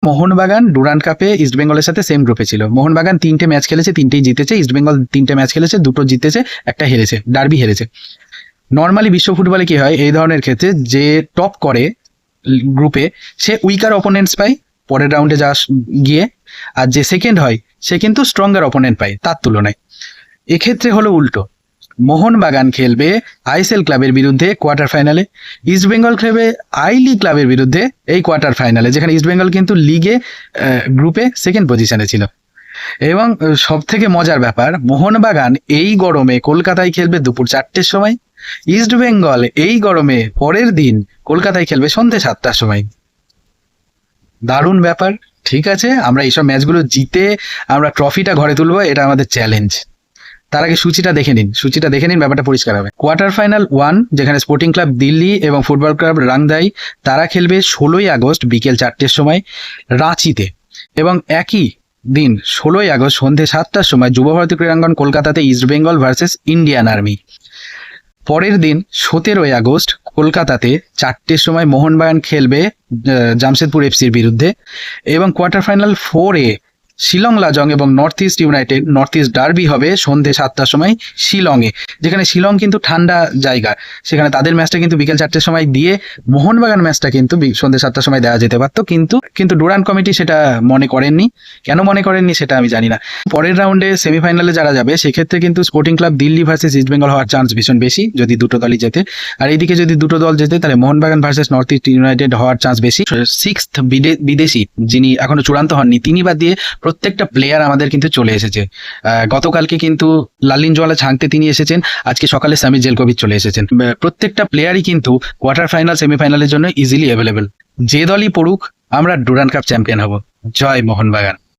Mohun Bagan Durand কাপে ইস্টবেঙ্গলের সাথে সেম গ্রুপে ছিল। মোহনবাগান 3টে ম্যাচ খেলেছে, 3টেই জিতেছে। ইস্টবেঙ্গল 3টে ম্যাচ খেলেছে, 2টো জিতেছে, একটা হেরেছে, ডার্বি হেরেছে। নর্মালি বিশ্ব ফুটবলে কি হয় এই ধরনের ক্ষেত্রে, যে টপ করে গ্রুপে সে উইকার অপোনেন্টস পায় পরের রাউন্ডে গিয়ে, আর যে সেকেন্ড হয় সে কিন্তু স্ট্রঙ্গার অপোনেন্ট পায় তার তুলনায়। এক্ষেত্রে হলো উল্টো, মোহনবাগান খেলবে আইএসএল ক্লাবের বিরুদ্ধে কোয়ার্টার ফাইনালে, ইস্টবেঙ্গল খেলবে আই লিগ ক্লাবের বিরুদ্ধে এই কোয়ার্টার ফাইনালে, যেখানে ইস্টবেঙ্গল কিন্তু লিগে গ্রুপে সেকেন্ড পজিশনে ছিল। এবং সব থেকে মজার ব্যাপার, মোহনবাগান এই গরমে কলকাতায় খেলবে দুপুর 4টের সময়, ইস্টবেঙ্গল এই গরমে পরের দিন কলকাতায় খেলবে সন্ধ্যে 7টার সময়। দারুণ ব্যাপার। ঠিক আছে, আমরা এইসব ম্যাচগুলো জিতে আমরা ট্রফিটা ঘরে তুলবো, এটা আমাদের চ্যালেঞ্জ। তার আগে সূচিটা দেখে নিন, ব্যাপারটা পরিষ্কার হবে। কোয়ার্টার ফাইনাল 1, যেখানে স্পোর্টিং ক্লাব দিল্লি এবং ফুটবল ক্লাব রাংদাই তারা খেলবে 16ই আগস্ট বিকেল 4টের সময় রাঁচিতে। এবং একই দিন 16ই আগস্ট সন্ধ্যে 7টার সময় যুবভারতী ক্রীড়াঙ্গন কলকাতাতে ইস্টবেঙ্গল ভার্সেস ইন্ডিয়ান আর্মি। পরের দিন 17ই আগস্ট কলকাতাতে 4টের সময় মোহনবাগান খেলবে জামশেদপুর এফসির বিরুদ্ধে। এবং কোয়ার্টার ফাইনাল 4-এ শিলং লাজং এবং north east United north east derby হবে সন্ধ্যে 7টার সময় শিলংয়ে, যেখানে শিলং কিন্তু ঠান্ডা জায়গা, সেখানে তাদের ম্যাচটা কিন্তু বিকেল 4টের সময় দিয়ে মোহনবাগান ম্যাচটা কিন্তু সন্ধ্যে 7টার সময় দেওয়া যেতে পারতো, কিন্তু ডুরান্ড কমিটি সেটা মনে করেননি। কেন মনে করেননি সেটা আমি জানি না। পরের রাউন্ডে সেমিফাইনালে যারা যাবে সেক্ষেত্রে কিন্তু sporting club Delhi versus East Bengal হওয়ার চান্স ভীষণ বেশি, যদি দুটো দলই জেতে। আর এইদিকে যদি দুটো দল জেতে তাহলে Mohun Bagan versus north east United হওয়ার চান্স বেশি। 6th বিদেশি যিনি এখনো চূড়ান্ত হননি, তিনি বাদ দিয়ে প্রত্যেকটা প্লেয়ার আমাদের কিন্তু চলে এসেছে। গতকালকে কিন্তু লালিনজওয়ালা ছাংতে তিনি এসেছেন, আজকে সকালে সামি জেলকোভিচ চলে এসেছেন। প্রত্যেকটা প্লেয়ারই কিন্তু কোয়ার্টার ফাইনাল সেমিফাইনালের জন্য ইজিলি অ্যাভেলেবেল। যে দলই পড়ুক আমরা ডুরান্ড কাপ চ্যাম্পিয়ন হব। জয় মোহনবাগান।